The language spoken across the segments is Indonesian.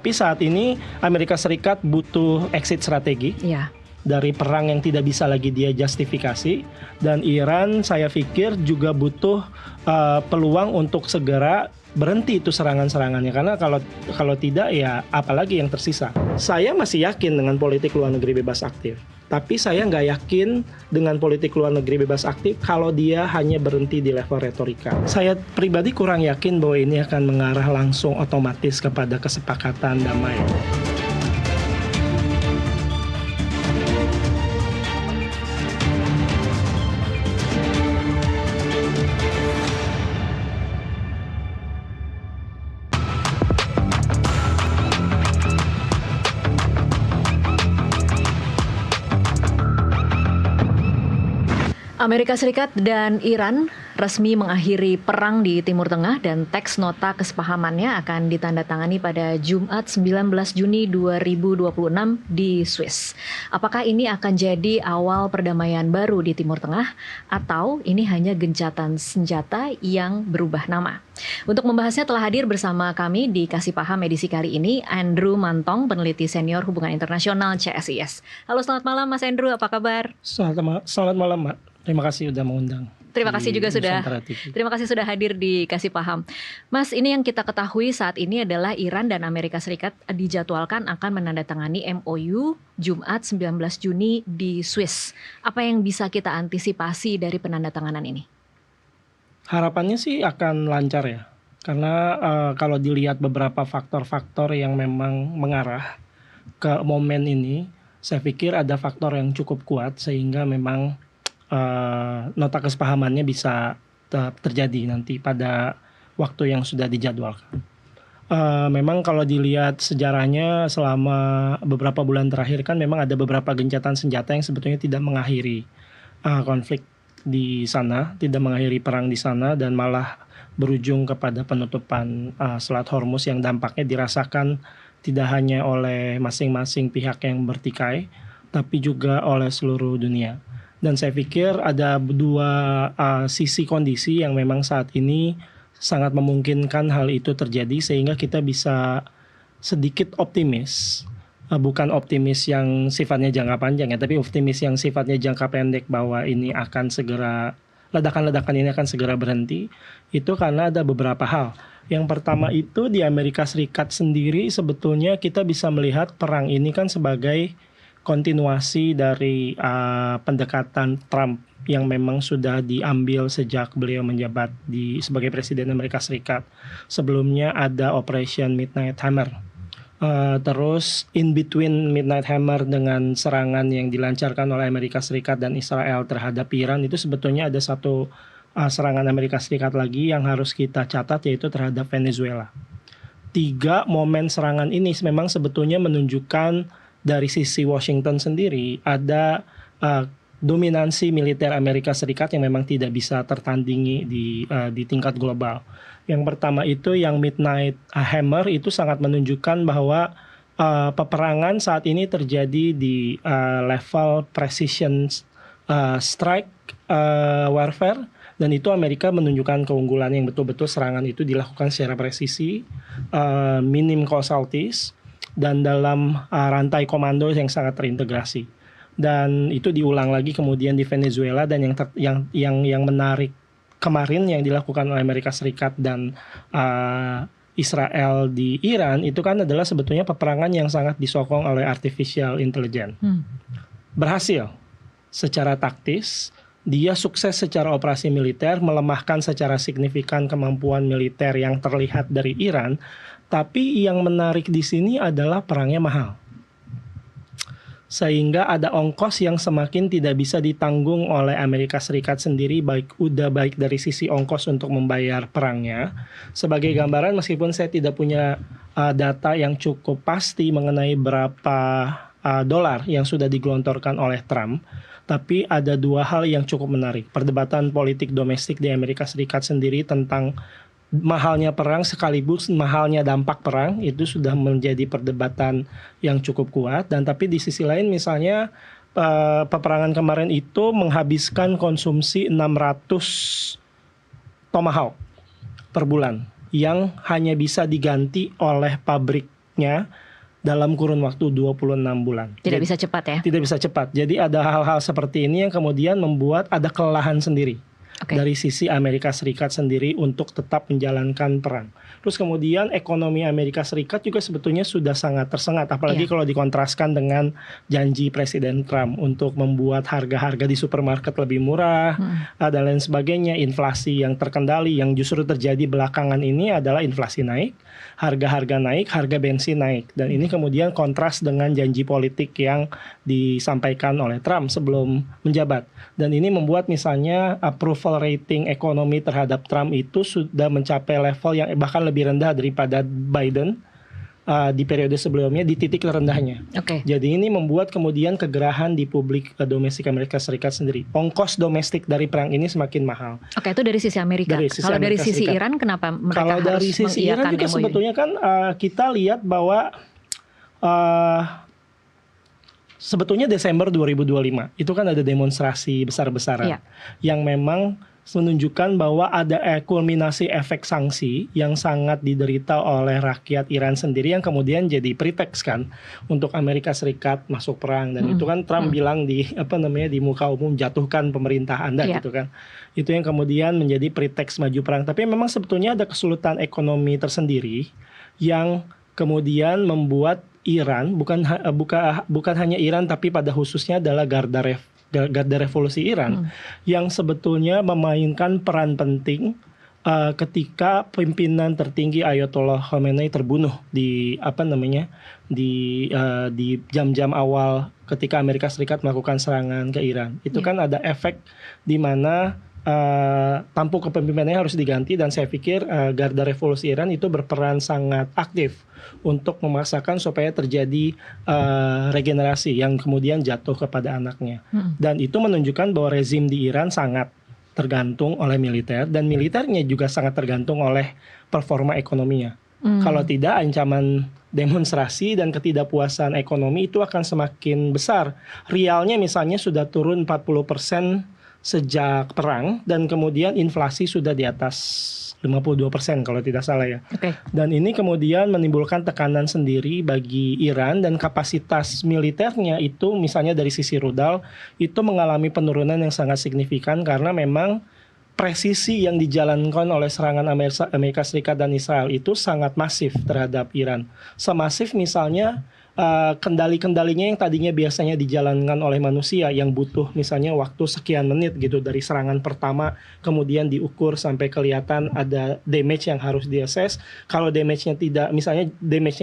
Tapi saat ini Amerika Serikat butuh exit strategi dari perang yang tidak bisa lagi dia justifikasi, dan Iran saya pikir juga butuh peluang untuk segera berhenti itu serangan-serangannya, karena kalau tidak ya apalagi yang tersisa. Saya masih yakin dengan politik luar negeri bebas aktif, tapi saya nggak yakin dengan politik luar negeri bebas aktif kalau dia hanya berhenti di level retorika. Saya pribadi kurang yakin bahwa ini akan mengarah langsung otomatis kepada kesepakatan damai. Amerika Serikat dan Iran resmi mengakhiri perang di Timur Tengah dan teks nota kesepahamannya akan ditandatangani pada Jumat 19 Juni 2026 di Swiss. Apakah ini akan jadi awal perdamaian baru di Timur Tengah atau ini hanya gencatan senjata yang berubah nama? Untuk membahasnya telah hadir bersama kami di Kasih Paham edisi kali ini Andrew Mantong, peneliti senior hubungan internasional CSIS. Halo, selamat malam Mas Andrew, apa kabar? Selamat malam, Mbak. Terima kasih sudah mengundang. Terima kasih sudah hadir di Kasih Paham. Mas, ini yang kita ketahui saat ini adalah Iran dan Amerika Serikat dijadwalkan akan menandatangani MOU Jumat 19 Juni di Swiss. Apa yang bisa kita antisipasi dari penandatanganan ini? Harapannya sih akan lancar ya. Karena kalau dilihat beberapa faktor-faktor yang memang mengarah ke momen ini, saya pikir ada faktor yang cukup kuat sehingga memang nota kesepahamannya bisa terjadi nanti pada waktu yang sudah dijadwalkan. Memang kalau dilihat sejarahnya selama beberapa bulan terakhir kan memang ada beberapa gencatan senjata yang sebetulnya tidak mengakhiri konflik di sana, tidak mengakhiri perang di sana, dan malah berujung kepada penutupan Selat Hormuz yang dampaknya dirasakan tidak hanya oleh masing-masing pihak yang bertikai, tapi juga oleh seluruh dunia. Dan saya pikir ada dua sisi kondisi yang memang saat ini sangat memungkinkan hal itu terjadi, sehingga kita bisa sedikit optimis. Bukan optimis yang sifatnya jangka panjang ya, tapi optimis yang sifatnya jangka pendek bahwa ini akan segera, ledakan-ledakan ini akan segera berhenti. Itu karena ada beberapa hal. Yang pertama itu di Amerika Serikat sendiri sebetulnya kita bisa melihat perang ini kan sebagai kontinuasi dari pendekatan Trump yang memang sudah diambil sejak beliau menjabat sebagai Presiden Amerika Serikat. Sebelumnya ada Operation Midnight Hammer. Terus in between Midnight Hammer dengan serangan yang dilancarkan oleh Amerika Serikat dan Israel terhadap Iran, itu sebetulnya ada satu serangan Amerika Serikat lagi yang harus kita catat, yaitu terhadap Venezuela. 3 momen serangan ini memang sebetulnya menunjukkan dari sisi Washington sendiri ada dominansi militer Amerika Serikat yang memang tidak bisa tertandingi di tingkat global. Yang pertama itu yang Midnight Hammer itu sangat menunjukkan bahwa peperangan saat ini terjadi di level precision strike warfare, dan itu Amerika menunjukkan keunggulan yang betul-betul serangan itu dilakukan secara presisi, minim casualties, dan dalam rantai komando yang sangat terintegrasi. Dan itu diulang lagi kemudian di Venezuela, dan yang menarik kemarin yang dilakukan oleh Amerika Serikat dan Israel di Iran itu kan adalah sebetulnya peperangan yang sangat disokong oleh artificial intelligence. Berhasil secara taktis, dia sukses secara operasi militer, melemahkan secara signifikan kemampuan militer yang terlihat dari Iran. Tapi yang menarik di sini adalah perangnya mahal. Sehingga ada ongkos yang semakin tidak bisa ditanggung oleh Amerika Serikat sendiri, baik dari sisi ongkos untuk membayar perangnya. Sebagai gambaran, meskipun saya tidak punya data yang cukup pasti mengenai berapa dolar yang sudah digelontorkan oleh Trump, tapi ada 2 hal yang cukup menarik. Perdebatan politik domestik di Amerika Serikat sendiri tentang mahalnya perang sekaligus mahalnya dampak perang itu sudah menjadi perdebatan yang cukup kuat. Dan tapi di sisi lain misalnya peperangan kemarin itu menghabiskan konsumsi 600 Tomahawk per bulan yang hanya bisa diganti oleh pabrik efeknya dalam kurun waktu 26 bulan. Tidak bisa cepat ya? Tidak bisa cepat. Jadi ada hal-hal seperti ini yang kemudian membuat ada kelelahan sendiri. Dari sisi Amerika Serikat sendiri untuk tetap menjalankan perang. Terus kemudian ekonomi Amerika Serikat juga sebetulnya sudah sangat tersengat. Apalagi kalau dikontraskan dengan janji Presiden Trump untuk membuat harga-harga di supermarket lebih murah dan lain sebagainya. Inflasi yang terkendali, yang justru terjadi belakangan ini adalah inflasi naik, harga-harga naik, harga bensin naik. Dan ini kemudian kontras dengan janji politik yang disampaikan oleh Trump sebelum menjabat. Dan ini membuat misalnya approval rating ekonomi terhadap Trump itu sudah mencapai level yang bahkan lebih rendah daripada Biden di periode sebelumnya, di titik terendahnya. Jadi ini membuat kemudian kegerahan di publik domestik Amerika Serikat sendiri. Ongkos domestik dari perang ini semakin mahal. Itu dari sisi Amerika. Kalau dari sisi Iran, kenapa mereka Kalau harus dari sisi Iran juga MOU? sebetulnya kan kita lihat bahwa sebetulnya Desember 2025 itu kan ada demonstrasi besar-besaran yang memang menunjukkan bahwa ada kulminasi efek sanksi yang sangat diderita oleh rakyat Iran sendiri yang kemudian jadi pretext kan untuk Amerika Serikat masuk perang. Dan itu kan Trump bilang di di muka umum, jatuhkan pemerintah Anda gitu kan. Itu yang kemudian menjadi pretext maju perang. Tapi memang sebetulnya ada kesulitan ekonomi tersendiri yang kemudian membuat Iran bukan hanya Iran tapi pada khususnya adalah Garda Revolusi Iran yang sebetulnya memainkan peran penting ketika pimpinan tertinggi Ayatollah Khamenei terbunuh di di jam-jam awal ketika Amerika Serikat melakukan serangan ke Iran. Itu kan ada efek di mana tampuk kepemimpinannya harus diganti, dan saya pikir Garda Revolusi Iran itu berperan sangat aktif untuk memaksakan supaya terjadi regenerasi yang kemudian jatuh kepada anaknya. Dan itu menunjukkan bahwa rezim di Iran sangat tergantung oleh militer, dan militernya juga sangat tergantung oleh performa ekonominya. Kalau tidak, ancaman demonstrasi dan ketidakpuasan ekonomi itu akan semakin besar. Rialnya misalnya sudah turun 40% sejak perang, dan kemudian inflasi sudah di atas 52% kalau tidak salah ya. Dan ini kemudian menimbulkan tekanan sendiri bagi Iran, dan kapasitas militernya itu misalnya dari sisi rudal itu mengalami penurunan yang sangat signifikan karena memang presisi yang dijalankan oleh serangan Amerika Serikat dan Israel itu sangat masif terhadap Iran. Semasif misalnya kendali-kendalinya yang tadinya biasanya dijalankan oleh manusia yang butuh misalnya waktu sekian menit gitu dari serangan pertama, kemudian diukur sampai kelihatan ada damage yang harus diassess. Kalau damage-nya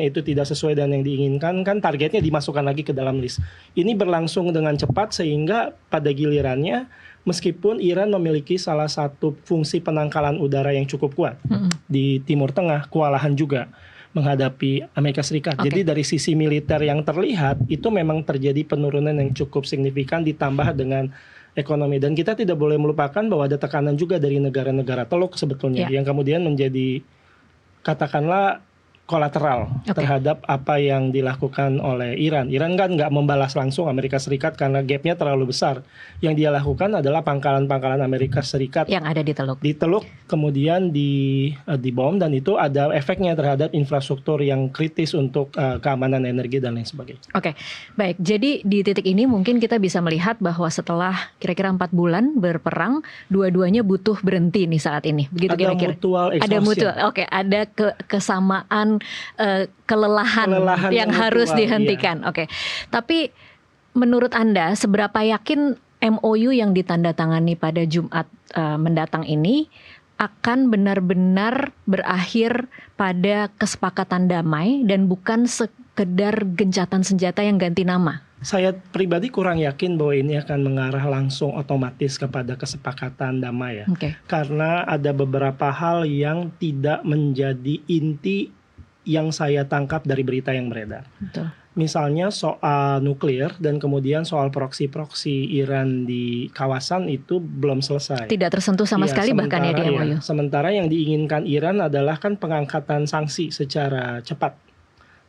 itu tidak sesuai dengan yang diinginkan, kan targetnya dimasukkan lagi ke dalam list. Ini berlangsung dengan cepat sehingga pada gilirannya meskipun Iran memiliki salah satu fungsi penangkalan udara yang cukup kuat di Timur Tengah, kewalahan juga menghadapi Amerika Serikat. Jadi dari sisi militer yang terlihat itu memang terjadi penurunan yang cukup signifikan ditambah dengan ekonomi. Dan kita tidak boleh melupakan bahwa ada tekanan juga dari negara-negara teluk sebetulnya yang kemudian menjadi katakanlah kolateral terhadap apa yang dilakukan oleh Iran. Iran kan nggak membalas langsung Amerika Serikat karena gapnya terlalu besar. Yang dia lakukan adalah pangkalan-pangkalan Amerika Serikat yang ada di Teluk. Di Teluk kemudian dibom, dan itu ada efeknya terhadap infrastruktur yang kritis untuk keamanan energi dan lain sebagainya. Baik. Jadi di titik ini mungkin kita bisa melihat bahwa setelah kira-kira 4 bulan berperang, dua-duanya butuh berhenti nih saat ini. Begitu kira-kira. Ada mutual. Ada kesamaan kelelahan yang harus dihentikan. Tapi menurut Anda seberapa yakin MOU yang ditandatangani pada Jumat mendatang ini akan benar-benar berakhir pada kesepakatan damai dan bukan sekedar gencatan senjata yang ganti nama? Saya pribadi kurang yakin bahwa ini akan mengarah langsung otomatis kepada kesepakatan damai ya. Karena ada beberapa hal yang tidak menjadi inti yang saya tangkap dari berita yang beredar. Misalnya soal nuklir dan kemudian soal proksi-proksi Iran di kawasan itu belum selesai. Tidak tersentuh sama sekali bahkan ya di MOU. Sementara yang diinginkan Iran adalah kan pengangkatan sanksi secara cepat.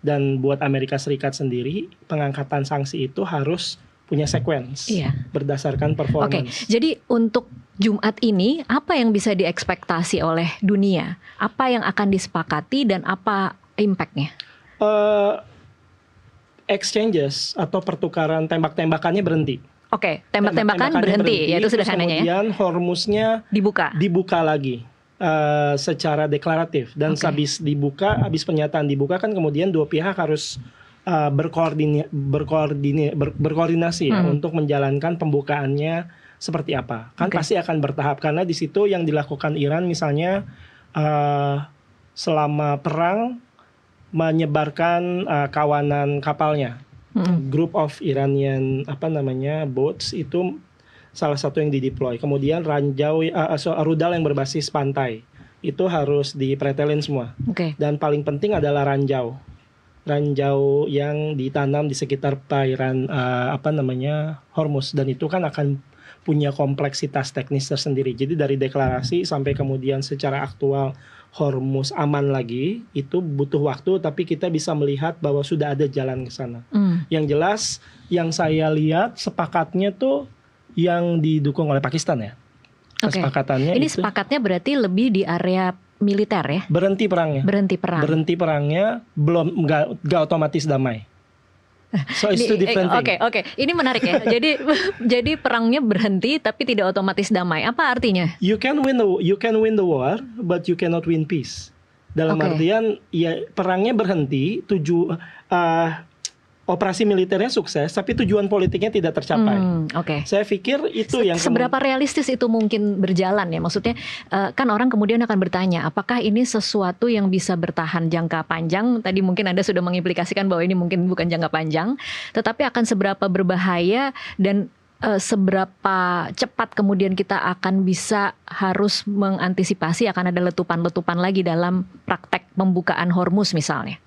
Dan buat Amerika Serikat sendiri, pengangkatan sanksi itu harus punya sequence berdasarkan performance. Jadi untuk Jumat ini apa yang bisa diekspektasi oleh dunia? Apa yang akan disepakati dan apa impact-nya? eh, exchanges atau pertukaran tembak-tembakannya berhenti. Oke, tembak-tembakan berhenti, ya itu terus sederhananya ya. kemudian Hormuznya Dibuka. dibuka lagi secara deklaratif, dan Oke. habis pernyataan dibuka kan kemudian dua pihak harus berkoordinasi ya untuk menjalankan pembukaannya seperti apa. Kan Oke. pasti akan bertahap, karena di situ yang dilakukan Iran misalnya selama perang menyebarkan kawanan kapalnya. Group of Iranian boats itu salah satu yang dideploy. Kemudian rudal yang berbasis pantai itu harus dipretelin semua. Oke. Dan paling penting adalah ranjau yang ditanam di sekitar perairan Hormuz, dan itu kan akan punya kompleksitas teknis tersendiri. Jadi dari deklarasi sampai kemudian secara aktual Hormuz aman lagi itu butuh waktu, tapi kita bisa melihat bahwa sudah ada jalan ke sana. Yang jelas yang saya lihat sepakatnya tuh yang didukung oleh Pakistan ya. Kesepakatannya Ini itu sepakatnya berarti lebih di area militer ya? berhenti perangnya. Berhenti perang. Belum nggak otomatis damai. So it's two different thing. Oke. Ini menarik ya. Jadi perangnya berhenti tapi tidak otomatis damai. Apa artinya? You can win the war, but you cannot win peace. Dalam artian ya perangnya berhenti, operasi militernya sukses, tapi tujuan politiknya tidak tercapai. Saya pikir itu yang seberapa realistis itu mungkin berjalan ya? Maksudnya kan orang kemudian akan bertanya, apakah ini sesuatu yang bisa bertahan jangka panjang? Tadi mungkin Anda sudah mengimplikasikan bahwa ini mungkin bukan jangka panjang, tetapi akan seberapa berbahaya dan seberapa cepat kemudian kita akan bisa harus mengantisipasi akan ada letupan-letupan lagi dalam praktek pembukaan Hormuz misalnya?